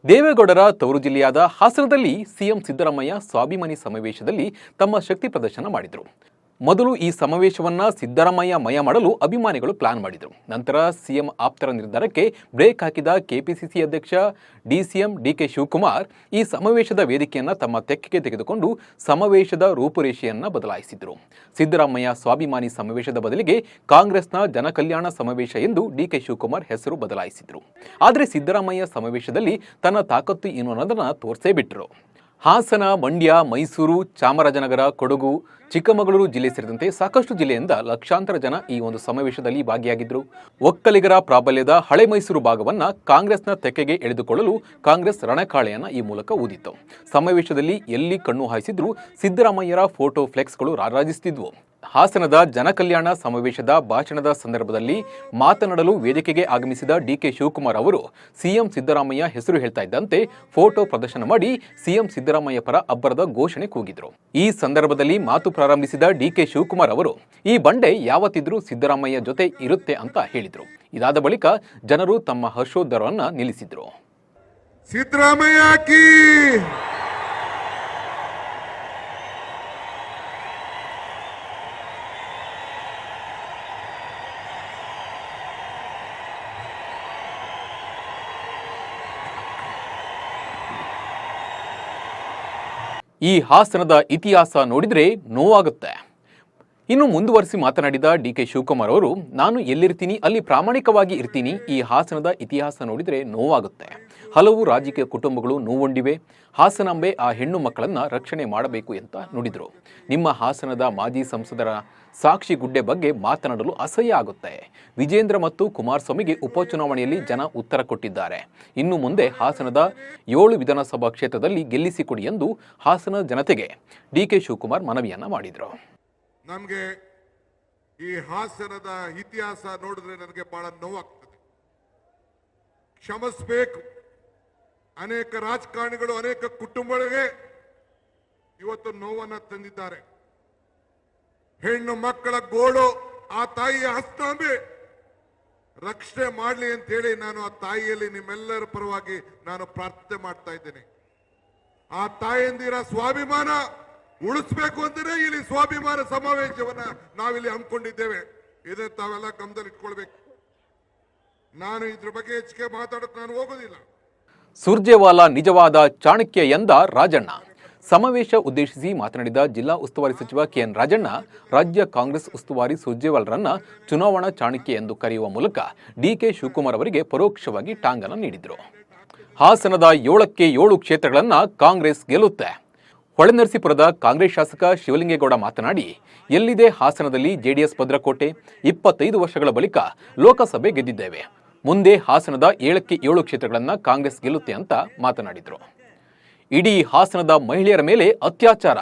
ದೇವೇಗೌಡರ ತವರು ಜಿಲ್ಲೆಯಾದ ಹಾಸನದಲ್ಲಿ ಸಿಎಂ ಸಿದ್ದರಾಮಯ್ಯ ಸ್ವಾಭಿಮಾನಿ ಸಮಾವೇಶದಲ್ಲಿ ತಮ್ಮ ಶಕ್ತಿ ಪ್ರದರ್ಶನ ಮಾಡಿದರು. ಮೊದಲು ಈ ಸಮಾವೇಶವನ್ನ ಸಿದ್ದರಾಮಯ್ಯ ಮಯ ಮಾಡಲು ಅಭಿಮಾನಿಗಳು ಪ್ಲಾನ್ ಮಾಡಿದರು. ನಂತರ ಸಿಎಂ ಆಪ್ತರ ನಿರ್ಧಾರಕ್ಕೆ ಬ್ರೇಕ್ ಹಾಕಿದ ಕೆಪಿಸಿಸಿ ಅಧ್ಯಕ್ಷ ಡಿಸಿಎಂ ಡಿಕೆ ಶಿವಕುಮಾರ್ ಈ ಸಮಾವೇಶದ ವೇದಿಕೆಯನ್ನ ತಮ್ಮ ತೆಕ್ಕೆಗೆ ತೆಗೆದುಕೊಂಡು ಸಮಾವೇಶದ ರೂಪುರೇಷೆಯನ್ನ ಬದಲಾಯಿಸಿದರು. ಸಿದ್ದರಾಮಯ್ಯ ಸ್ವಾಭಿಮಾನಿ ಸಮಾವೇಶದ ಬದಲಿಗೆ ಕಾಂಗ್ರೆಸ್ನ ಜನಕಲ್ಯಾಣ ಸಮಾವೇಶ ಎಂದು ಡಿಕೆ ಶಿವಕುಮಾರ್ ಹೆಸರು ಬದಲಾಯಿಸಿದರು. ಆದರೆ ಸಿದ್ದರಾಮಯ್ಯ ಸಮಾವೇಶದಲ್ಲಿ ತನ್ನ ತಾಕತ್ತು ಏನು ಅನ್ನೋದನ್ನ ತೋರಿಸೇ ಬಿಟ್ಟರು. ಹಾಸನ, ಮಂಡ್ಯ, ಮೈಸೂರು, ಚಾಮರಾಜನಗರ, ಕೊಡಗು, ಚಿಕ್ಕಮಗಳೂರು ಜಿಲ್ಲೆ ಸೇರಿದಂತೆ ಸಾಕಷ್ಟು ಜಿಲ್ಲೆಯಿಂದ ಲಕ್ಷಾಂತರ ಜನ ಈ ಒಂದು ಸಮಾವೇಶದಲ್ಲಿ ಭಾಗಿಯಾಗಿದ್ದರು. ಒಕ್ಕಲಿಗರ ಪ್ರಾಬಲ್ಯದ ಹಳೆ ಮೈಸೂರು ಭಾಗವನ್ನ ಕಾಂಗ್ರೆಸ್ನ ತೆಕ್ಕೆಗೆ ಎಳೆದುಕೊಳ್ಳಲು ಕಾಂಗ್ರೆಸ್ ರಣಕಾಳೆಯನ್ನ ಈ ಮೂಲಕ ಊದಿತ್ತು. ಸಮಾವೇಶದಲ್ಲಿ ಎಲ್ಲಿ ಕಣ್ಣು ಹಾಯಿಸಿದ್ರೂ ಸಿದ್ದರಾಮಯ್ಯರ ಫೋಟೋ ಫ್ಲೆಕ್ಸ್ಗಳು ರಾರಾಜಿಸುತ್ತಿದ್ವು. ಹಾಸನದ ಜನಕಲ್ಯಾಣ ಸಮಾವೇಶದ ಭಾಷಣದ ಸಂದರ್ಭದಲ್ಲಿ ಮಾತನಾಡಲು ವೇದಿಕೆಗೆ ಆಗಮಿಸಿದ ಡಿಕೆ ಶಿವಕುಮಾರ್ ಅವರು ಸಿಎಂ ಸಿದ್ದರಾಮಯ್ಯ ಹೆಸರು ಹೇಳ್ತಾ ಇದ್ದಂತೆ ಫೋಟೋ ಪ್ರದರ್ಶನ ಮಾಡಿ ಸಿಎಂ ಸಿದ್ದರಾಮಯ್ಯ ಪರ ಅಬ್ಬರದ ಘೋಷಣೆ ಕೂಗಿದ್ರು. ಈ ಸಂದರ್ಭದಲ್ಲಿ ಮಾತು ಪ್ರಾರಂಭಿಸಿದ ಡಿಕೆ ಶಿವಕುಮಾರ್ ಅವರು ಈ ಬಂಡೆ ಯಾವತ್ತಿದ್ರೂ ಸಿದ್ದರಾಮಯ್ಯ ಜೊತೆ ಇರುತ್ತೆ ಅಂತ ಹೇಳಿದ್ರು. ಇದಾದ ಬಳಿಕ ಜನರು ತಮ್ಮ ಹರ್ಷೋದ್ಗಾರವನ್ನ ನಿಲ್ಲಿಸಿದ್ರು. ಸಿದ್ದರಾಮಯ್ಯ ಕೀ ಈ ಹಾಸನದ ಇತಿಹಾಸ ನೋಡಿದ್ರೆ ನೋವಾಗುತ್ತೆ. ಇನ್ನು ಮುಂದುವರಿಸಿ ಮಾತನಾಡಿದ ಡಿಕೆ ಶಿವಕುಮಾರ್ ಅವರು, ನಾನು ಎಲ್ಲಿರ್ತೀನಿ ಅಲ್ಲಿ ಪ್ರಾಮಾಣಿಕವಾಗಿ ಇರ್ತೀನಿ. ಈ ಹಾಸನದ ಇತಿಹಾಸ ನೋಡಿದರೆ ನೋವಾಗುತ್ತೆ. ಹಲವು ರಾಜಕೀಯ ಕುಟುಂಬಗಳು ನೋವುಂಡಿವೆ. ಹಾಸನಾಂಬೆ ಆ ಹೆಣ್ಣು ಮಕ್ಕಳನ್ನ ರಕ್ಷಣೆ ಮಾಡಬೇಕು ಅಂತ ನುಡಿದರು. ನಿಮ್ಮ ಹಾಸನದ ಮಾಜಿ ಸಂಸದರ ಸಾಕ್ಷಿ ಗುಡ್ಡೆ ಬಗ್ಗೆ ಮಾತನಾಡಲು ಅಸಹ್ಯ ಆಗುತ್ತೆ. ವಿಜೇಂದ್ರ ಮತ್ತು ಕುಮಾರಸ್ವಾಮಿಗೆ ಉಪಚುನಾವಣೆಯಲ್ಲಿ ಜನ ಉತ್ತರ ಕೊಟ್ಟಿದ್ದಾರೆ. ಇನ್ನು ಮುಂದೆ ಹಾಸನದ 7 ವಿಧಾನಸಭಾ ಕ್ಷೇತ್ರದಲ್ಲಿ ಗೆಲ್ಲಿಸಿಕೊಡಿ ಎಂದು ಹಾಸನ ಜನತೆಗೆ ಡಿಕೆ ಶಿವಕುಮಾರ್ ಮನವಿಯನ್ನ ಮಾಡಿದರು. ನಮಗೆ ಈ ಹಾಸನದ ಇತಿಹಾಸ ನೋಡಿದ್ರೆ ನನಗೆ ಬಹಳ ನೋವಾಗ್ತದೆ. ಕ್ಷಮಿಸಬೇಕು. ಅನೇಕ ರಾಜಕಾರಣಿಗಳು ಅನೇಕ ಕುಟುಂಬಗಳಿಗೆ ಇವತ್ತು ನೋವನ್ನ ತಂದಿದ್ದಾರೆ. ಹೆಣ್ಣು ಮಕ್ಕಳ ಗೋಳು ಆ ತಾಯಿಯ ಹಸ್ತಾಂಬೆ ರಕ್ಷಣೆ ಮಾಡಲಿ ಅಂತ ಹೇಳಿ ನಾನು ಆ ತಾಯಿಯಲ್ಲಿ ನಿಮ್ಮೆಲ್ಲರ ಪರವಾಗಿ ನಾನು ಪ್ರಾರ್ಥನೆ ಮಾಡ್ತಾ ಇದ್ದೇನೆ. ಆ ತಾಯಿಯಂದಿರ ಸ್ವಾಭಿಮಾನ ಉಳಿಸ್ಬೇಕು ಅಂತಾನೆ ಇಲ್ಲಿ ಸ್ವಾಭಿಮಾನ ಸಮಾವೇಶವನ್ನ ನಾವಿಲ್ಲಿ ಹಮ್ಮಿಕೊಂಡಿದ್ದೇವೆ. ಇದನ್ನ ತಾವೆಲ್ಲ ಗಮನದಲ್ಲಿ ಇಟ್ಕೊಳ್ಬೇಕು. ನಾನು ಇದ್ರ ಬಗ್ಗೆ ಹೆಚ್ಚಿಗೆ ಮಾತಾಡೋಕೆ ನಾನು ಹೋಗೋದಿಲ್ಲ. ಸುರ್ಜೇವಾಲಾ ನಿಜವಾದ ಚಾಣಕ್ಯ ಎಂದ ರಾಜಣ್ಣ. ಸಮಾವೇಶ ಉದ್ದೇಶಿಸಿ ಮಾತನಾಡಿದ ಜಿಲ್ಲಾ ಉಸ್ತುವಾರಿ ಸಚಿವ ಕೆಎನ್ ರಾಜಣ್ಣ, ರಾಜ್ಯ ಕಾಂಗ್ರೆಸ್ ಉಸ್ತುವಾರಿ ಸುರ್ಜೇವಾಲಾರನ್ನ ಚುನಾವಣಾ ಚಾಣಕ್ಯ ಎಂದು ಕರೆಯುವ ಮೂಲಕ ಡಿಕೆ ಶಿವಕುಮಾರ್ ಅವರಿಗೆ ಪರೋಕ್ಷವಾಗಿ ಟಾಂಗನ ನೀಡಿದರು. ಹಾಸನದ 7ಕ್ಕೆ 7 ಕ್ಷೇತ್ರಗಳನ್ನ ಕಾಂಗ್ರೆಸ್ ಗೆಲ್ಲುತ್ತೆ. ಹೊಳೆನರಸೀಪುರದ ಕಾಂಗ್ರೆಸ್ ಶಾಸಕ ಶಿವಲಿಂಗೇಗೌಡ ಮಾತನಾಡಿ, ಎಲ್ಲಿದೆ ಹಾಸನದಲ್ಲಿ ಜೆಡಿಎಸ್ ಭದ್ರಕೋಟೆ? 25 ವರ್ಷಗಳ ಬಳಿಕ ಲೋಕಸಭೆ ಗೆದ್ದಿದ್ದೇವೆ. ಮುಂದೆ ಹಾಸನದ 7ಕ್ಕೆ 7 ಕ್ಷೇತ್ರಗಳನ್ನ ಕಾಂಗ್ರೆಸ್ ಗೆಲ್ಲುತ್ತೆ ಅಂತ ಮಾತನಾಡಿದರು. ಇಡೀ ಹಾಸನದ ಮಹಿಳೆಯರ ಮೇಲೆ ಅತ್ಯಾಚಾರ.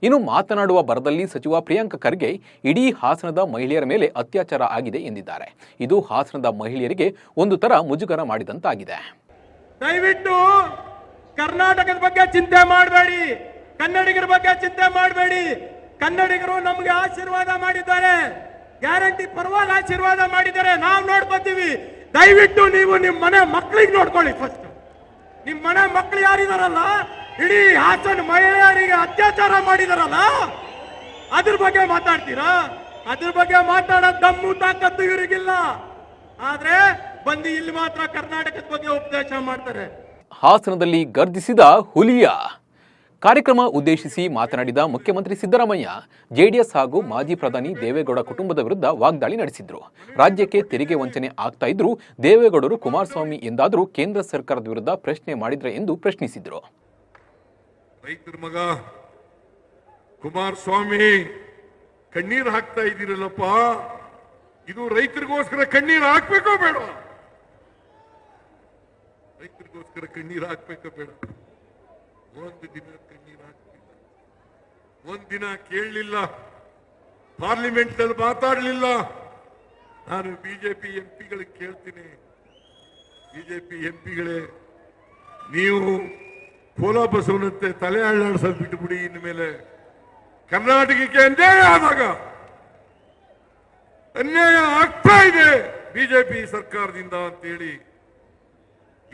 ಇನ್ನು ಮಾತನಾಡುವ ಬರದಲ್ಲಿ ಸಚಿವ ಪ್ರಿಯಾಂಕ ಖರ್ಗೆ ಇಡೀ ಹಾಸನದ ಮಹಿಳೆಯರ ಮೇಲೆ ಅತ್ಯಾಚಾರ ಆಗಿದೆ ಎಂದಿದ್ದಾರೆ. ಇದು ಹಾಸನದ ಮಹಿಳೆಯರಿಗೆ ಒಂದು ತರ ಮುಜುಗರ ಮಾಡಿದಂತಾಗಿದೆ. ದಯವಿಟ್ಟು ಕರ್ನಾಟಕದ ಬಗ್ಗೆ ಚಿಂತೆ ಮಾಡಬೇಡಿ, ಕನ್ನಡಿಗರ ಬಗ್ಗೆ ಚಿಂತೆ ಮಾಡಬೇಡಿ. ಕನ್ನಡಿಗರು ನಮಗೆ ಆಶೀರ್ವಾದ ಮಾಡಿದ್ದಾರೆ, ಗ್ಯಾರಂಟಿ ಪರವಾಗಿ ಆಶೀರ್ವಾದ ಮಾಡಿದ್ದಾರೆ. ನಾವು ನೋಡ್ಕೊತೀವಿ. ದಯವಿಟ್ಟು ನೀವು ನಿಮ್ಮ ಮನೆ ಮಕ್ಕಳಿಗೆ ನೋಡ್ಕೊಳ್ಳಿ. ಫಸ್ಟ್ ನಿಮ್ಮ ಮನೆ ಮಕ್ಕಳು ಯಾರಿದಾರಲ್ಲ, ಇಡೀ ಹಾಸನ ಮಹಿಳೆಯರಿಗೆ ಅತ್ಯಾಚಾರ ಮಾಡಿದಾರಲ್ಲ, ಅದ್ರ ಬಗ್ಗೆ ಮಾತಾಡ್ತೀರಾ? ಅದ್ರ ಬಗ್ಗೆ ಮಾತಾಡೋ ದಮ್ಮು ತಾಕತ್ತು ಇವರಿಗಿಲ್ಲ. ಆದ್ರೆ ಬಂದು ಇಲ್ಲಿ ಮಾತ್ರ ಕರ್ನಾಟಕದ ಬಗ್ಗೆ ಉಪದೇಶ ಮಾಡ್ತಾರೆ. ಹಾಸನದಲ್ಲಿ ಗರ್ಜಿಸಿದ ಹುಲಿಯ ಕಾರ್ಯಕ್ರಮ ಉದ್ದೇಶಿಸಿ ಮಾತನಾಡಿದ ಮುಖ್ಯಮಂತ್ರಿ ಸಿದ್ದರಾಮಯ್ಯ, ಜೆಡಿಎಸ್ ಹಾಗೂ ಮಾಜಿ ಪ್ರಧಾನಿ ದೇವೇಗೌಡ ಕುಟುಂಬದ ವಿರುದ್ಧ ವಾಗ್ದಾಳಿ ನಡೆಸಿದ್ರು. ರಾಜ್ಯಕ್ಕೆ ತೆರಿಗೆ ವಂಚನೆ ಆಗ್ತಾ ಇದ್ರು ದೇವೇಗೌಡರು ಕುಮಾರಸ್ವಾಮಿ ಎಂದಾದರೂ ಕೇಂದ್ರ ಸರ್ಕಾರದ ವಿರುದ್ಧ ಪ್ರಶ್ನೆ ಮಾಡಿದ್ರೆ ಎಂದು ಪ್ರಶ್ನಿಸಿದ್ರು. ರೈತರ ಮಗ ಕುಮಾರಸ್ವಾಮಿ ಕಣ್ಣೀರು ಹಾಕ್ತಾ ಇದ್ದೀರಲ್ಲಪ್ಪ, ಇದು ರೈತರಿಗೋಸ್ಕರ ಕಣ್ಣೀರು ಹಾಕ್ಬೇಕೋ ಬೇಡ? ರೈತರಿಗೋಸ್ಕರ ಕಣ್ಣೀರು ಹಾಕ್ಬೇಕೋ ಬೇಡ? ಒಂದು ದಿನ ಕಣ್ಣೀರು ಹಾಕ್ತಿಲ್ಲ, ಒಂದಿನ ಕೇಳಲಿಲ್ಲ, ಪಾರ್ಲಿಮೆಂಟ್ ನಲ್ಲಿ ಮಾತಾಡಲಿಲ್ಲ. ನಾನು ಬಿಜೆಪಿ ಎಂಪಿಗಳಿಗೆ ಕೇಳ್ತೀನಿ, ಬಿಜೆಪಿ ಎಂಪಿಗಳೇ, ನೀವು ಕೋಲಾ ಬಸವನಂತೆ ತಲೆ ಅಳ್ಳಾಡ್ಸೋದು ಬಿಟ್ಟುಬಿಡಿ. ಇನ್ಮೇಲೆ ಕರ್ನಾಟಕಕ್ಕೆ ಅನ್ಯಾಯ ಆದಾಗ, ಅನ್ಯಾಯ ಆಗ್ತಾ ಇದೆ ಬಿಜೆಪಿ ಸರ್ಕಾರದಿಂದ ಅಂತೇಳಿ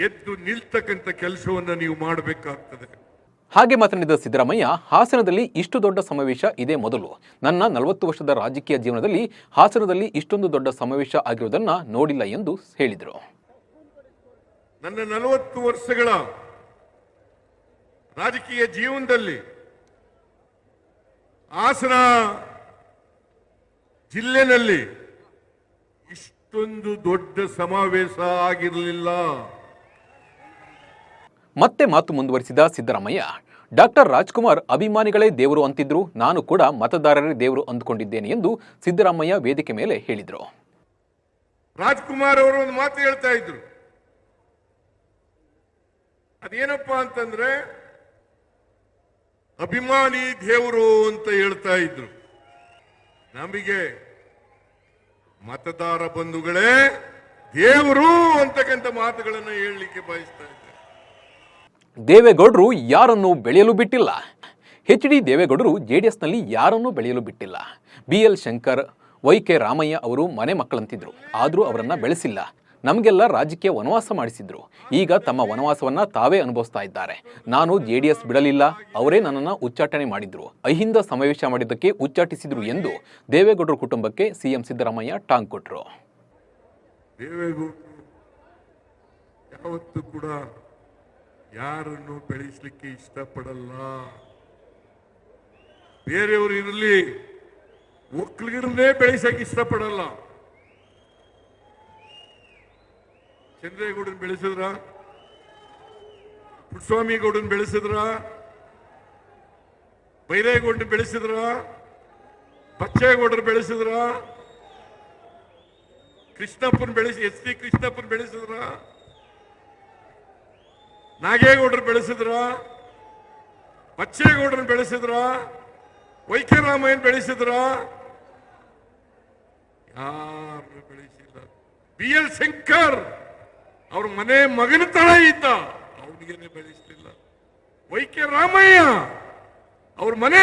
ಎದ್ದು ನಿಲ್ತಕ್ಕಂಥ ಕೆಲಸವನ್ನ ನೀವು ಮಾಡಬೇಕಾಗ್ತದೆ. ಹಾಗೆ ಮಾತನಾಡಿದ ಸಿದ್ದರಾಮಯ್ಯ, ಹಾಸನದಲ್ಲಿ ಇಷ್ಟು ದೊಡ್ಡ ಸಮಾವೇಶ ಇದೇ ಮೊದಲು. ನನ್ನ 40 ವರ್ಷದ ರಾಜಕೀಯ ಜೀವನದಲ್ಲಿ ಹಾಸನದಲ್ಲಿ ಇಷ್ಟೊಂದು ದೊಡ್ಡ ಸಮಾವೇಶ ಆಗಿರುವುದನ್ನು ನೋಡಿಲ್ಲ ಎಂದು ಹೇಳಿದರು. ನನ್ನ 40 ವರ್ಷಗಳ ರಾಜಕೀಯ ಜೀವನದಲ್ಲಿ ಹಾಸನ ಜಿಲ್ಲೆನಲ್ಲಿ ಇಷ್ಟೊಂದು ದೊಡ್ಡ ಸಮಾವೇಶ ಆಗಿರಲಿಲ್ಲ. ಮತ್ತೆ ಮಾತು ಮುಂದುವರಿಸಿದ ಸಿದ್ದರಾಮಯ್ಯ, ಡಾಕ್ಟರ್ ರಾಜ್ಕುಮಾರ್ ಅಭಿಮಾನಿಗಳೇ ದೇವರು ಅಂತಿದ್ರು, ನಾನು ಕೂಡ ಮತದಾರರೇ ದೇವರು ಅಂದುಕೊಂಡಿದ್ದೇನೆ ಎಂದು ಸಿದ್ದರಾಮಯ್ಯ ವೇದಿಕೆ ಮೇಲೆ ಹೇಳಿದರು. ರಾಜ್ಕುಮಾರ್ ಅವರು ಒಂದು ಮಾತು ಹೇಳ್ತಾ ಇದ್ರು, ಅದೇನಪ್ಪಾ ಅಂತಂದ್ರೆ ಅಭಿಮಾನಿ ದೇವರು ಅಂತ ಹೇಳ್ತಾ ಇದ್ರು. ನಮಗೆ ಮತದಾರ ಬಂಧುಗಳೇ ದೇವರು ಅಂತಕ್ಕಂಥ ಮಾತುಗಳನ್ನು ಹೇಳಲಿಕ್ಕೆ ಬಯಸ್ತಾ ಇದ್ದಾರೆ. ದೇವೇಗೌಡರು ಯಾರನ್ನೂ ಬೆಳೆಯಲು ಬಿಟ್ಟಿಲ್ಲ. ಎಚ್.ಡಿ. ದೇವೇಗೌಡರು ಜೆಡಿಎಸ್ನಲ್ಲಿ ಯಾರನ್ನೂ ಬೆಳೆಯಲು ಬಿಟ್ಟಿಲ್ಲ. ಬಿ.ಎಲ್. ಶಂಕರ್, ವೈ.ಕೆ. ರಾಮಯ್ಯ ಅವರು ಮನೆ ಮಕ್ಕಳಂತಿದ್ರು, ಆದರೂ ಅವರನ್ನ ಬೆಳೆಸಿಲ್ಲ. ನಮಗೆಲ್ಲ ರಾಜಕೀಯ ವನವಾಸ ಮಾಡಿಸಿದ್ರು. ಈಗ ತಮ್ಮ ವನವಾಸವನ್ನ ತಾವೇ ಅನುಭವಿಸ್ತಾ ಇದ್ದಾರೆ. ನಾನು ಜೆಡಿಎಸ್ ಬಿಡಲಿಲ್ಲ, ಅವರೇ ನನ್ನನ್ನು ಉಚ್ಚಾಟನೆ ಮಾಡಿದ್ರು. ಅಹಿಂದ ಸಮಾವೇಶ ಮಾಡಿದ್ದಕ್ಕೆ ಉಚ್ಚಾಟಿಸಿದ್ರು ಎಂದು ದೇವೇಗೌಡರ ಕುಟುಂಬಕ್ಕೆ ಸಿಎಂ ಸಿದ್ದರಾಮಯ್ಯ ಟಾಂಗ್ ಕೊಟ್ಟರು. ದೇವೇಗೌಡರು ಯಾವತ್ತೂ ಕೂಡ ಯಾರನ್ನು ಬೆಳೆಸಲಿಕ್ಕೆ ಇಷ್ಟಪಡಲ್ಲ. ಬೇರೆಯವರು ಇರಲಿ, ಒಕ್ಕಲಿಗರನ್ನೇ ಬೆಳೆಸಕ್ಕೆ ಇಷ್ಟಪಡಲ್ಲ. ಚಂದ್ರೇಗೌಡನ್ ಬೆಳೆಸಿದ್ರ, ಪುಟ್ಟಸ್ವಾಮಿ ಗೌಡನ್ ಬೆಳೆಸಿದ್ರ, ಬೈರೇಗೌಡನ್ ಬೆಳೆಸಿದ್ರ, ಬಚ್ಚೇಗೌಡರು ಬೆಳೆಸಿದ್ರ, ಕೃಷ್ಣಪ್ಪನ್ ಬೆಳೆಸಿ ಎಸ್ ಟಿ ಕೃಷ್ಣಪ್ಪನ್ ಬೆಳೆಸಿದ್ರ, ನಾಗೇಗೌಡರು ಬೆಳೆಸಿದ್ರ, ಬಚ್ಚೇಗೌಡರನ್ನ ಬೆಳೆಸಿದ್ರ, ವೈ.ಕೆ. ರಾಮಯ್ಯನ್ ಬೆಳೆಸಿದ್ರ, ಯಾರು ಬೆಳೆಸಿಲ್ಲ. ಬಿ.ಎಲ್. ಶಂಕರ್ ಅವ್ರ ಮನೆ ಮಗನ ತರ ಇದ್ದ, ಅವನಿಗೇನೆ ಬೆಳೆಸಲಿಲ್ಲ. ವೈ.ಕೆ. ರಾಮಯ್ಯ ಅವ್ರ ಮನೆ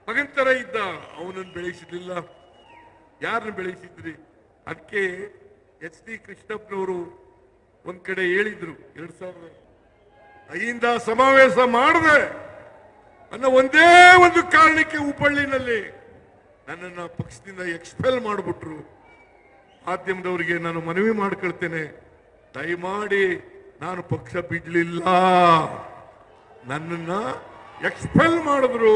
ಮಗನ ತರ ಇದ್ದ, ಅವನನ್ನು ಬೆಳೆಸಲಿಲ್ಲ. ಯಾರನ್ನು ಬೆಳೆಸಿದ್ರಿ? ಅದಕ್ಕೆ ಎಚ್ ಡಿ ಕೃಷ್ಣಪ್ಪನವರು ಒಂದ್ ಕಡೆ ಹೇಳಿದ್ರು, 2005 ಸಮಾವೇಶ ಮಾಡಿದೆ ಅನ್ನೋ ಒಂದೇ ಒಂದು ಕಾರಣಕ್ಕೆ ಹುಬ್ಬಳ್ಳಿನಲ್ಲಿ ನನ್ನನ್ನು ಪಕ್ಷದಿಂದ ಎಕ್ಸ್ಪೆಲ್ ಮಾಡಿಬಿಟ್ರು. ಮಾಧ್ಯಮದವರಿಗೆ ನಾನು ಮನವಿ ಮಾಡ್ಕೊಳ್ತೇನೆ, ದಯಮಾಡಿ ನಾನು ಪಕ್ಷ ಬಿಡ್ಲಿಲ್ಲ, ನನ್ನನ್ನ ಎಕ್ಸ್ಪೆಲ್ ಮಾಡಿದ್ರು.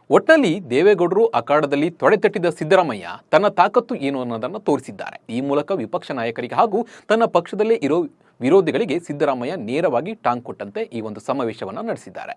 ಒಟ್ಟಲ್ಲಿ ದೇವೇಗೌಡರು ಅಖಾಡದಲ್ಲಿ ತೊಡೆತಟ್ಟಿದ ಸಿದ್ದರಾಮಯ್ಯ ತನ್ನ ತಾಕತ್ತು ಏನು ಅನ್ನೋದನ್ನು ತೋರಿಸಿದ್ದಾರೆ. ಈ ಮೂಲಕ ವಿಪಕ್ಷ ನಾಯಕರಿಗೆ ಹಾಗೂ ತನ್ನ ಪಕ್ಷದಲ್ಲೇ ಇರೋ ವಿರೋಧಿಗಳಿಗೆ ಸಿದ್ದರಾಮಯ್ಯ ನೇರವಾಗಿ ಟಾಂಗ್ ಕೊಟ್ಟಂತೆ ಈ ಒಂದು ಸಮಾವೇಶವನ್ನು ನಡೆಸಿದ್ದಾರೆ.